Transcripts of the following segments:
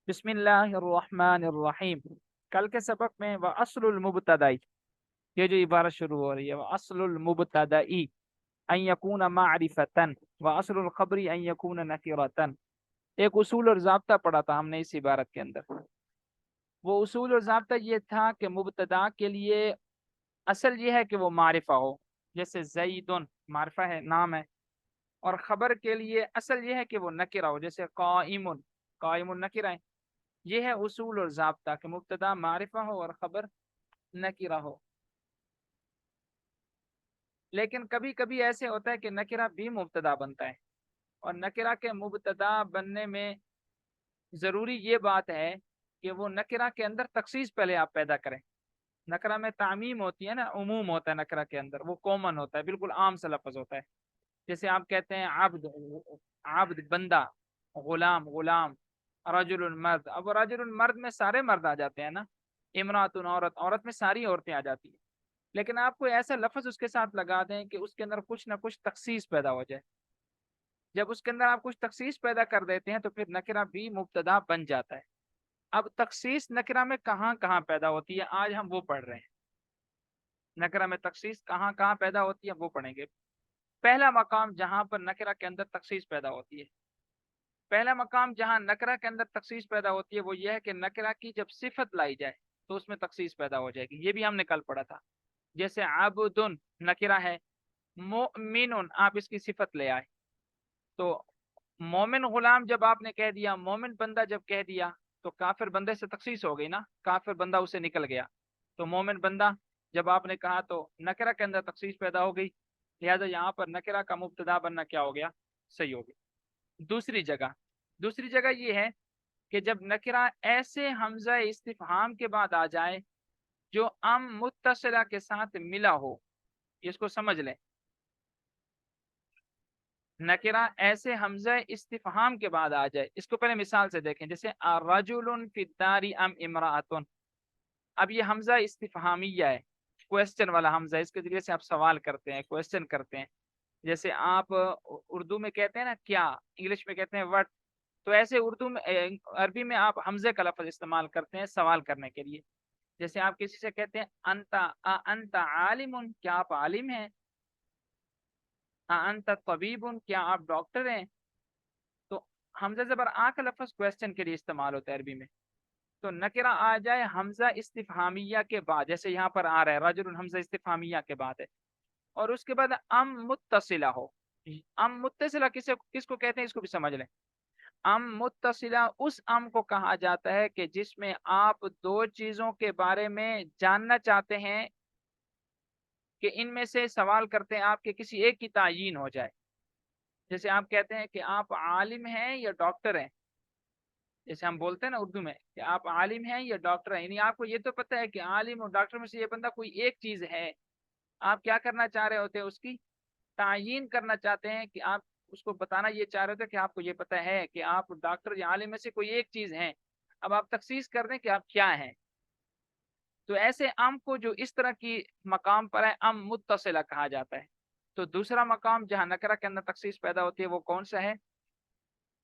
बिस्मिल्लाहिर्रहमानिर्रहीम। कल के सबक में व अस्लुल मुब्तदाई, ये जो इबारत शुरू हो रही है, व अस्लुल मुब्तदाई अन यकून मारिफतन व अस्लुल खबरी अन यकून नकिरतन। एक उसूल और ज़ाब्ता पढ़ा था हमने इस इबारत के अंदर। वो उसूल और ज़ाब्ता ये था कि मुब्तदा के लिए असल ये है कि वो मारिफा हो, जैसे ज़ैदुन मारिफा है, नाम है। और खबर के लिए असल ये है कि वो नकिरा हो, जैसे काइमुन, काइमुन नकिरा है। ये है उसूल और ज़ाब्ता कि मुब्तदा मारिफा हो और खबर नकिरा हो। लेकिन कभी कभी ऐसे होता है कि नकिरा भी मुब्तदा बनता है, और नकिरा के मुब्तदा बनने में ज़रूरी ये बात है कि वो नकिरा के अंदर तखसीस पहले आप पैदा करें। नकरा में तामीम होती है ना, उमूम होता है नकरा के अंदर, वो कॉमन होता है, बिल्कुल आम सा लफ्ज़ होता है। जैसे आप कहते हैं आब्द, आब्द बंदा, गुलाम गुलाम, रजुल मर्द। अब रजुल मर्द में सारे मर्द आ जाते हैं ना, इमरातुन औरत, औरत में सारी औरतें आ जाती हैं। लेकिन आप कोई ऐसा लफ्ज उसके साथ लगा दें कि उसके अंदर कुछ ना कुछ तखसीस पैदा हो जाए। जब उसके अंदर आप कुछ तखसीस पैदा कर देते हैं तो फिर नकरा भी मुब्तदा बन जाता है। अब तखसीस नकरा में कहाँ कहाँ पैदा होती है, आज हम वो पढ़ रहे हैं। नकरा में तखसीस कहाँ कहाँ पैदा होती है वो पढ़ेंगे। पहला मकाम जहां पर नकरा के अंदर तखसीस पैदा होती है, पहला मकाम जहां नकरा के अंदर तखसीस पैदा होती है, वो ये है कि नकरा की जब सिफत लाई जाए तो उसमें तखसीस पैदा हो जाएगी। ये भी हमने कल पढ़ा था। जैसे आबुदुन नकिरा है, मोमिनुन आप इसकी सिफत ले आए, तो मोमिन गुलाम जब आपने कह दिया, मोमिन बंदा जब कह दिया, तो काफिर बंदे से तखसीस हो गई ना, काफिर बंदा उसे निकल गया। तो मोमिन बंदा जब आपने कहा तो नकरा के अंदर तखसीस पैदा हो गई, लिहाजा यहाँ पर नकरा का मुब्तदा बनना क्या हो गया, सही हो गया। दूसरी जगह ये है कि जब नकरा ऐसे हमजा इस्तिफहाम के बाद आ जाए जो अम मुत्तसिला के साथ मिला हो, इसको समझ लें। नकिरा ऐसे हमजा इस्तिफहाम के बाद आ जाए, इसको पहले मिसाल से देखें। जैसे रजुलुन फिद्दारी अम इमराअतुन। अब ये हमजा इस्तिफहामिया है, क्वेश्चन वाला हमजा, इसके जरिए से आप सवाल करते हैं, क्वेश्चन करते हैं। जैसे आप उर्दू में कहते हैं ना क्या, इंग्लिश में कहते हैं व्हाट, तो ऐसे उर्दू में अरबी में आप हमजे का लफ्ज इस्तेमाल करते हैं सवाल करने के लिए। जैसे आप किसी से कहते हैं अंता अंता आलिमुन, क्या आप आलिम हैं। अंता तबीबुन, क्या आप डॉक्टर हैं। तो हमजा जबर आ का लफ्ज क्वेश्चन के लिए इस्तेमाल होता है अरबी में। तो नकिरा आ जाए हमजा इस्तिफहामिया के बाद, जैसे यहाँ पर आ रहा है रजुल, हमजा इस्तिफहामिया के बाद है, और उसके बाद अम मुत्तसिला हो। अम मुत्तसिला किसे किसको कहते हैं, इसको भी समझ लें। अम मुत्तसिला उस अम को कहा जाता है कि जिसमें आप दो चीजों के बारे में जानना चाहते हैं, कि इनमें से सवाल करते हैं आपके किसी एक की तायीन हो जाए। जैसे आप कहते हैं कि आप आलिम हैं या डॉक्टर हैं। जैसे हम बोलते हैं ना उर्दू में कि आप आलिम हैं या डॉक्टर हैं, यानी आपको ये तो पता है कि आलिम और डॉक्टर में से ये बंदा कोई एक चीज है। आप क्या करना चाह रहे होते हैं, उसकी तायीन करना चाहते हैं, कि आप उसको बताना ये चाह रहे होते हैं कि आपको ये पता है कि आप डॉक्टर या आलिम में से कोई एक चीज हैं। अब आप तखसीस कर दें कि आप क्या हैं। तो ऐसे अम को जो इस तरह की मकाम पर है, अम मुत्तसिला कहा जाता है। तो दूसरा मकाम जहाँ नकरा के अंदर तखसीस पैदा होती है वो कौन सा है,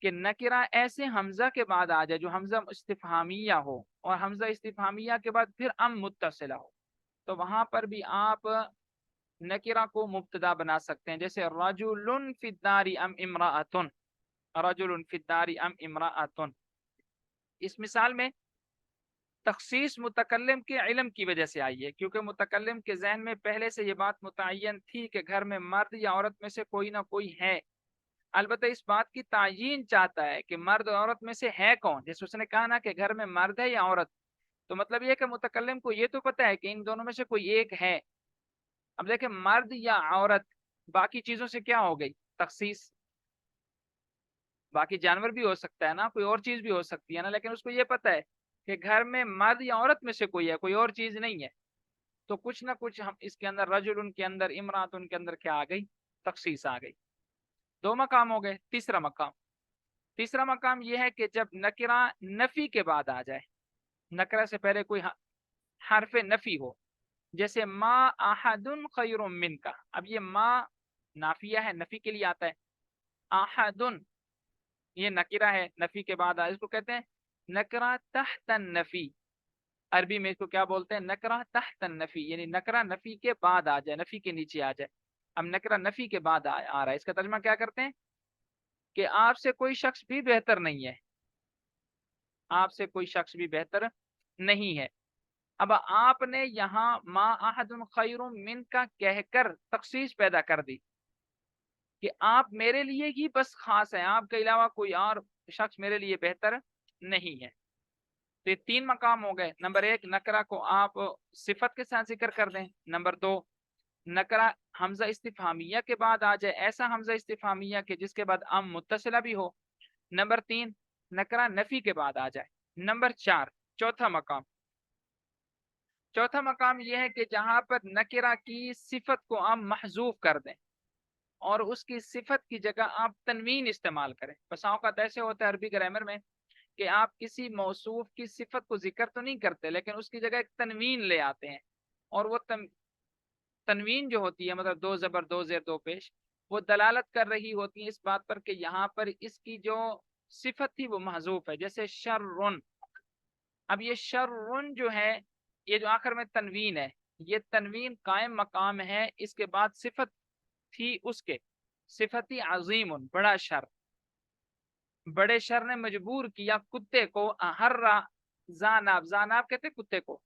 कि नकिरा ऐसे हमजा के बाद आ जाए जो हमजा इस्तिफहामिया हो, और हमजा इस्तिफहामिया के बाद फिर अम मुत्तसिला हो, तो वहां पर भी आप नकिरा को मुब्तदा बना सकते हैं। जैसे रजुलुन फिद्दारी अम इमराअतुन, रजुलुन फिद्दारी अम इमराअतुन। इस मिसाल में तखसीस मुतकल्लिम के इल्म की वजह से आई है, क्योंकि मुतकल्लिम के जहन में पहले से ये बात मुतय्यन थी कि घर में मर्द या औरत में से कोई ना कोई है। अलबत्ता इस बात की तायीन चाहता है कि मर्द और औरत में से है कौन। जैसे उसने कहा ना कि घर में मर्द है या औरत, तो मतलब ये कि मुतकल्लिम को ये तो पता है कि इन दोनों में से कोई एक है। अब देखें मर्द या औरत, बाकी चीजों से क्या हो गई तखसीस। बाकी जानवर भी हो सकता है ना, कोई और चीज भी हो सकती है ना, लेकिन उसको ये पता है कि घर में मर्द या औरत में से कोई है, कोई और चीज नहीं है। तो कुछ ना कुछ हम इसके अंदर रजुल उनके अंदर, इमरात उनके अंदर क्या आ गई, तखसीस आ गई। दो मकाम हो गए। तीसरा मकाम यह है कि जब नकिरा नफी के बाद आ जाए, नकरा से पहले कोई हरफ नफी हो। जैसे माँ आहदुन खैरुम मिनका। अब ये माँ नाफिया है, नफी के लिए आता है। आहदुन ये नकिरा है, नफी के बाद आया, इसको कहते हैं नकरा तहत नफी, अरबी में इसको क्या बोलते हैं, नकरा तहत नफी, यानी नकरा नफी के बाद आ जाए, नफी के नीचे आ जाए। अब नकरा नफी के बाद आ रहा है, इसका तर्जुमा क्या करते हैं कि आपसे कोई शख्स भी बेहतर नहीं है, आपसे कोई शख्स भी बेहतर नहीं है। अब आपने यहाँ मा अहदुन खैरुम मिन का कहकर तखसीस पैदा कर दी कि आप मेरे लिए ही बस खास हैं, आपके अलावा कोई और शख्स मेरे लिए बेहतर नहीं है। तो ये तीन मकाम हो गए। नंबर एक, नकरा को आप सिफत के साथ जिक्र कर दें। नंबर दो, नकरा हमजा इस्तिफामिया के बाद आ जाए, ऐसा हमजा इस्तिफामिया के जिसके बाद अम मुत्तसिला भी हो। नंबर तीन, नकरा नफी के बाद आ जाए। नंबर चार, चौथा मकाम यह है कि जहां पर नकरा की सिफत को आप महजूफ कर दें और उसकी सिफत की जगह आप तनवीन इस्तेमाल करें। बस औक़ात ऐसे होता है अरबी ग्रामर में कि आप किसी मौसूफ की सिफत को जिक्र तो नहीं करते, लेकिन उसकी जगह एक तनवीन ले आते हैं। और वो तनवीन जो होती है, मतलब दो जबर दो जेर दो पेश, वो दलालत कर रही होती है इस बात पर कि यहाँ पर इसकी जो सिफत थी वो महजूफ है। जैसे शर्रुन, अब ये शर्रुन जो है, ये जो आखिर में तनवीन है, ये तनवीन कायम मकाम है, इसके बाद सिफत थी उसके, सिफती अजीमुन, बड़ा शर। बड़े शर ने मजबूर किया कुत्ते को, हर्रा जानाब, जानाब कहते कुत्ते को,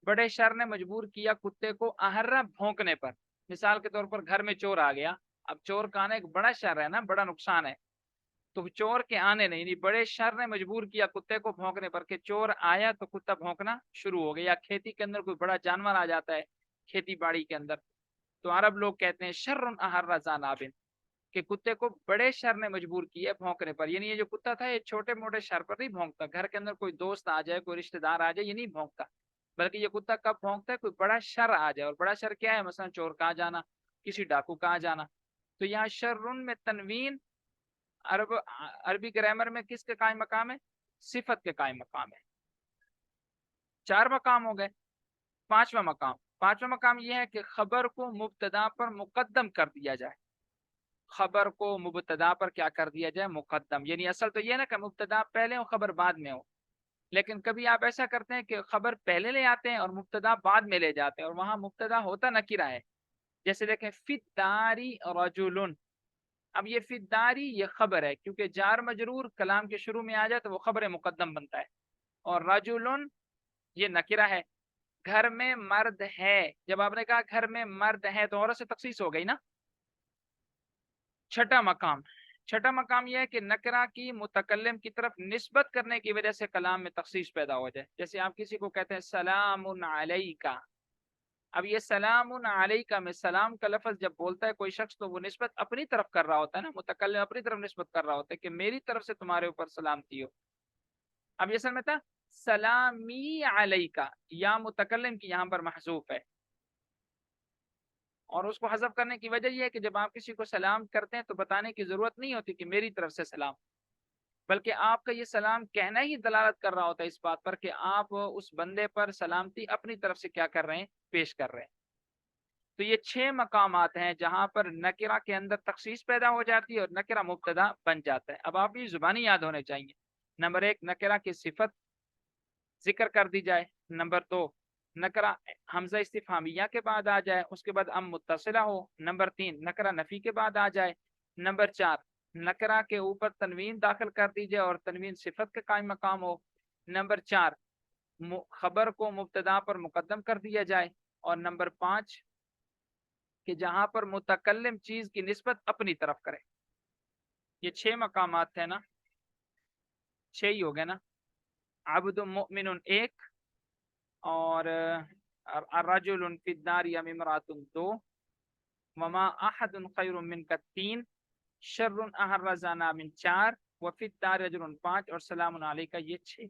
बड़े शर ने मजबूर किया कुत्ते को अहर्रा भौंकने पर। मिसाल के तौर पर घर में चोर आ गया, अब चोर का आना एक बड़ा शर है ना, बड़ा नुकसान है, तो चोर के आने नहीं, बड़े शर ने मजबूर किया कुत्ते को भौंकने पर, कि चोर आया तो कुत्ता भौंकना शुरू हो गया। या खेती के अंदर कोई बड़ा जानवर आ जाता है, खेती बाड़ी के अंदर, तो अरब लोग कहते हैं शर्रुन अहर्रा जानाबिन, कि कुत्ते को बड़े शर ने मजबूर किया भौंकने पर। यानी ये जो कुत्ता था, ये छोटे मोटे शर पर नहीं भौंकता, घर के अंदर कोई दोस्त आ जाए, कोई रिश्तेदार आ जाए, ये नहीं भौंकता, बल्कि ये कुत्ता कब भौंकता है, कोई बड़ा शर आ जाए। और बड़ा शर क्या है, मसलन चोर का आ जाना, किसी डाकू का आ जाना। तो यहाँ शर्रुन में तनवीन अरबी ग्रामर में किसके कायम मकाम है, सिफत के कायम मकाम है। चार मकाम हो गए। पांचवा मकाम यह है कि खबर को मुब्तदा पर मुकद्दम कर दिया जाए, खबर को मुब्तदा पर क्या कर दिया जाए, मुकद्दम। यानी असल तो यह ना कि मुब्तदा पहले हो खबर बाद में हो, लेकिन कभी आप ऐसा करते हैं कि खबर पहले ले आते हैं और मुब्तदा बाद में ले जाते हैं, और वहां मुब्तदा होता नकीरा है। जैसे देखें, फिद्दारी रजुलुन, अब ये फिद्दारी ये खबर है, क्योंकि जार मजरूर कलाम के शुरू में आ जाए तो वो खबर मुकद्दम बनता है। और रजुलुन ये नकीरा है। घर में मर्द है, जब आपने कहा घर में मर्द है तो औरत से तखसीस हो गई ना। छठा मकाम यह है कि नकरा की मुतकल्लिम की तरफ निस्बत करने की वजह से कलाम में तखसीस पैदा हो जाए। जैसे आप किसी को कहते हैं सलामुन अलैका, अब ये सलामुन अलैका में सलाम का लफ्ज जब बोलता है कोई शख्स, तो वो निस्बत अपनी तरफ कर रहा होता है ना, मुतकल्लिम अपनी तरफ निस्बत कर रहा होता है कि मेरी तरफ से तुम्हारे ऊपर सलामती हो। अब ये समझ था, सलामी अलैका, या मुतकल्लिम की यहाँ पर महजूफ है, और उसको हज़फ करने की वजह यह है कि जब आप किसी को सलाम करते हैं तो बताने की जरूरत नहीं होती कि मेरी तरफ से सलाम, बल्कि आपका ये सलाम कहना ही दलालत कर रहा होता है इस बात पर कि आप उस बंदे पर सलामती अपनी तरफ से क्या कर रहे हैं, पेश कर रहे हैं। तो ये 6 मकामात हैं जहां पर नकिरा के अंदर तखसीस पैदा हो जाती है और नकिरा मुब्तदा बन जाता है। अब आप ये जुबानी याद होने चाहिए। नंबर एक, नकिरा की सिफत जिक्र कर दी जाए। नंबर दो, नकरा हमजा इस्तिफामिया के बाद आ जाए, उसके बाद अम मुत्तसिला हो। नंबर तीन, नकरा नफी के बाद आ जाए। नंबर चार, नकरा के ऊपर तनवीन दाखिल कर दी जाए और तनवीन सिफत के कायम मकाम हो। नंबर चार, खबर को मुब्तदा पर मुकद्दम कर दिया जाए। और नंबर पांच, कि जहां पर मुतकल्लिम चीज की निस्बत अपनी तरफ करे। ये 6 मकामात है ना, 6 ही हो गए ना। अब्दुल मुमिनुन एक, और अर्रजुलुन फिद्दार या मिमरातुन दो, वमा अहदुन खैरुम मिनका तीन, शर्रुन अहर्रा जाना मिन चार, व फिद्दार रजुलुन पांच, और सलामुन अलैका ये 6।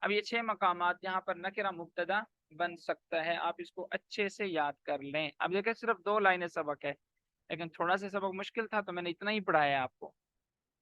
अब ये 6 मकामात यहाँ पर नकिरा मुब्तदा बन सकता है, आप इसको अच्छे से याद कर लें। अब देखिए सिर्फ 2 लाइनें सबक है, लेकिन थोड़ा सा सबक मुश्किल था तो मैंने इतना ही पढ़ाया आपको।